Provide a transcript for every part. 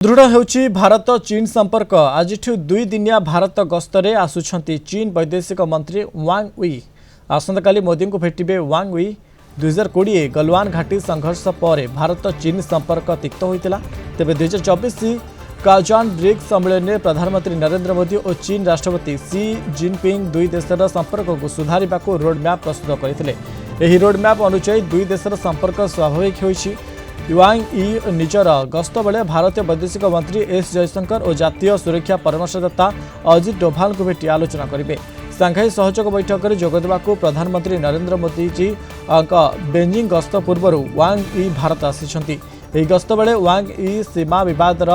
दृढ़ होउछि भारत चीन संपर्क। आज दुई दिनिया भारत गस्तरे आसुछंती चीन वैदेशिक मंत्री वांग वी। आसंतकाली मोदी को भेटिबे वांग वी। 2020 गलवान घाटी संघर्ष पर भारत चीन संपर्क तिक्त होइतिला। तेबे 2024 काजान ब्रिक्स सम्मेलन में प्रधानमंत्री नरेंद्र मोदी और चीन राष्ट्रपति शी जिनपिंग दुई देशर संपर्क को सुधारिबा रोडमैप प्रस्तुत करथिले। एही रोडमैप अनुसार दुई देशर संपर्क स्वाभाविक होइछि। वांग यी निजर गस्त बेले भारतीय वैदेशिक मंत्री एस जयशंकर और जातीय सुरक्षा परामर्शदाता अजित डोभाल को भेटी आलोचना करेंगे। सांघाई सहयोग बैठक में जोगदेवाक प्रधानमंत्री नरेंद्र मोदी जी बेजिंग गस्त पूर्व वांग यी भारत आसी। गस्त बेले वांग यी सीमा विवादर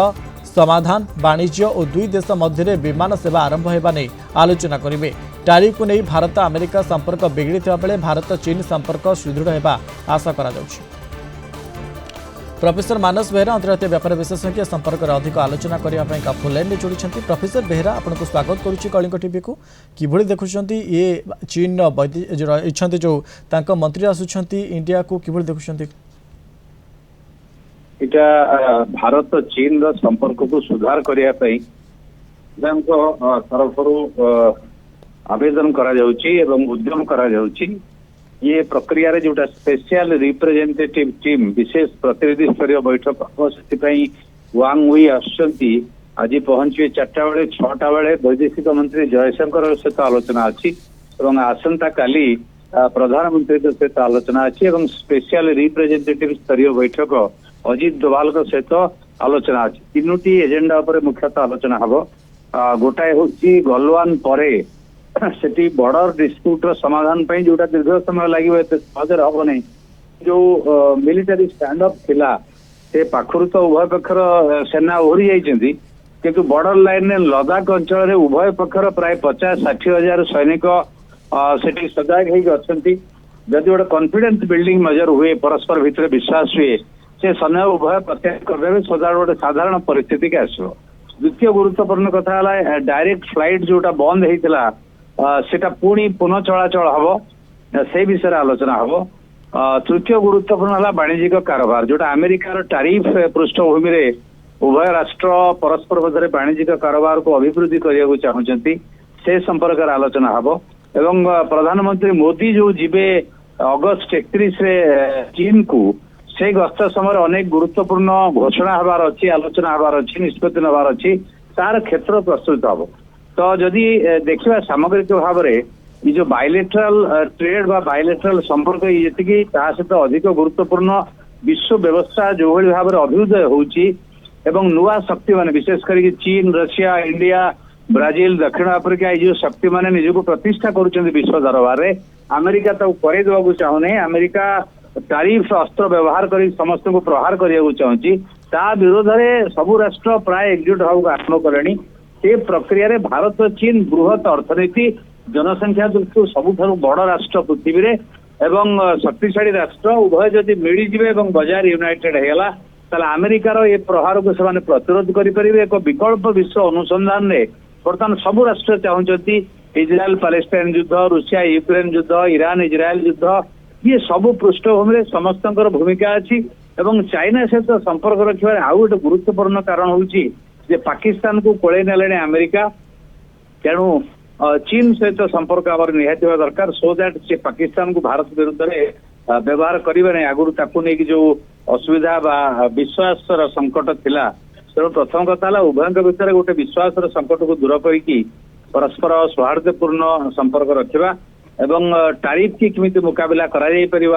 समाधान, वाणिज्य और दुई देश मध्य विमान सेवा आरंभ होगा नहीं आलोचना करेंगे। टारिफ को नहीं भारत अमेरिका संपर्क बिगड़ी बेले भारत चीन संपर्क सुदृढ़ होगा आशा करा जाउछि। प्रोफेसर मानस बेहरा अंतर्राष्ट्रीय व्यापार विशेषज्ञ संपर्क में अधिक आलोचना करने फोन लाइन में जोड़ी। प्रोफेसर बेहरा आपको स्वागत करुच्ची कलिंग टीवी को। किभଳି देखुछंती ये चीन रही जो तांका मंत्री आसुछंती इंडिया को किभଳି देखुछंती? इटा भारत चीन रो संपर्क को सुधार करिया पई तरफरु आवेदन करा जाउची एवं उद्यम करा जाउची। ये प्रक्रिया रे जोटा स्पेशल रिप्रेजेंटेटिव टीम विशेष प्रतिनिधि स्तरीय बैठक से वांग वी आसुचंती। आज पहुंचे 4टा बेले 6टा बेले वैदेशिक मंत्री जयशंकर सहित आलोचना अच्छी और आसंता काली प्रधानमंत्री सहित आलोचना अच्छी और स्पेशल रिप्रेजेंटेटिव स्तरीय बैठक अजित डोभाल सहित आलोचना अच्छी। तीनोटी एजेंडा उपर मुख्यतः आलोचना हम। गोटाए हूँ गलवान परे सेठी बॉर्डर डिस्प्यूट समाधान पे जोटा दीर्घ समय लगे सहजरे हम नहीं। जो मिलिटारी स्टैंड अप थिला से पाखरु तो उभय पक्षर सेना ओहरी जाइछंती, किंतु बॉर्डर लाइन ने लद्दाख अंचल रे उभय पक्षर प्राय 50-60 हजार सैनिक सेठी सजाग होई अछंती। जदि गोटे कॉन्फिडेंस बिल्डिंग मेजर हुए, परस्पर भितर विश्वास हुए, से समय उभय प्रत्याहार करबे सदा गोटे साधारण परिस्थिति के आसो। द्वितीय गुरुत्वपूर्ण कथा है डायरेक्ट फ्लाइट जोटा बंद होइतिला सेटा पुणी पुनः चलाचल हम से विषय आलोचना हम। तृतीय गुरुत्वपूर्ण है वाणिज्यिक कारोबार जोटा अमेरिकार टारिफ पृष्ठभूमि रे उभय राष्ट्र परस्पर मध्य वाणिज्यिक कारोबार को अभिवृद्धि करने चाहते से संपर्क आलोचना हम। एवं प्रधानमंत्री मोदी जो जीवे अगस्त 31 चीन को से गस्त समय अनेक गुरुत्वपूर्ण घोषणा हबार अच्छी, आलोचना हबार अच्छी, निष्पत्ति नबार अच्छी, तार क्षेत्र प्रस्तुत हम। तो जदि देखा सामग्रिक भाव में ये जो बायलेटराल ट्रेड बा बायलेटराल संपर्क ये सहित अधिक गुरुत्वपूर्ण विश्व व्यवस्था जो भाई भाव में अभ्युदय होउची एवं नुआ शक्ति मान विशेष करके चीन, रशिया, इंडिया, ब्राजिल, दक्षिण आफ्रिका ये जो शक्ति मान निजक प्रतिष्ठा करुछंती विश्व दरबार रे अमेरिका तो करे देबा चाहूने। अमेरिका टारिफ अस्त्र व्यवहार कर समस्त को प्रहार करने चाहूँगी। ता विरोध में सबू राष्ट्र प्राय एकजुट होगा आरंभ कले। से प्रक्रिया रे भारत चीन बृहत अर्थनीति, जनसंख्या दृष्टि सबुठारु बड़ राष्ट्र पृथ्वी रे एवं शक्तिशाली राष्ट्र उभय जदि मिलीजे और बजार यूनाइटेड होगा ताले अमेरिकार ये प्रहार को से प्रतिरोध करें। एक विकल्प विश्व अनुसंधान में बर्तमान सबू राष्ट्र चाहते इजराइल पैलेस्टाइन युद्ध, रूसिया यूक्रेन युद्ध, ईरान इजराइल युद्ध, ये सबू पृष्ठभूमि समस्त भूमिका अच्छी। चाइना सहित संपर्क रखा आउ गोटे गुरुत्वपूर्ण कारण होउची जे पाकिस्तान को कोले नेले अमेरिका। तेणु चीन सहित संपर्क आवर निहाती दरकार सो दैट से पाकिस्तान को भारत विरुद्ध में व्यवहार करेंगे नहीं। आगुरी ताकू नहीं जो असुविधा बा विश्वास संकट थिला। तेणु प्रथम कथा उभय भितर गोटे विश्वास संकट को दूर करके परस्पर सौहार्दपूर्ण संपर्क रखा एवं टारिफ की केमिति मुकाबला करा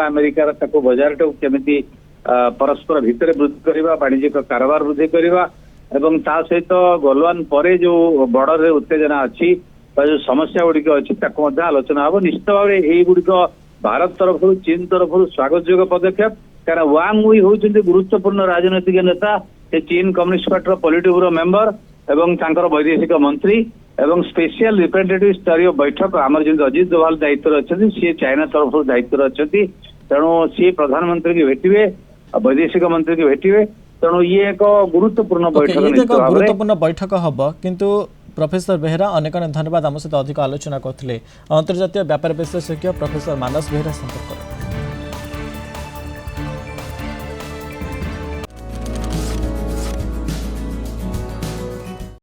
अमेरिकार ताको बजार केमिति परस्पर भितर वृद्धि करवा, वाणिज्यिक कारोबार वृद्धि करवा एवं ता सहित गलवान परे जो बॉर्डर रे उत्तेजना अच्छी जो समस्या गुड़िक अच्छी आलोचना हम। निश्चित भाव में गुड़िक भारत तरफ चीन तरफ स्वागत योग्य पदक्षेप। कारण वांग वी होउछन्ती गुरुत्वपूर्ण राजनैतिक नेता, से चीन कम्युनिस्ट पार्टी पॉलिट ब्यूरो मेंबर एवं तांकर वैदेशिक मंत्री एवं स्पेशल रिप्रेजेंटेटिव स्तरीय बैठक आमर जो अजित डोभाल दायित्व अच्छा सी चाइना तरफ दायित्व अच्छा। तेणु सी प्रधानमंत्री की भेटे, वैदेशिक मंत्री की भेटे। तेणु ये एक गुरुत्वपूर्ण बैठक हम। किंतु प्रोफेसर बेहरा अनेक धन्यवाद आम सहित अधिक आलोचना करते अंतर्जातीय व्यापार विशेषज्ञ प्रोफेसर मानस बेहरा संपर्क।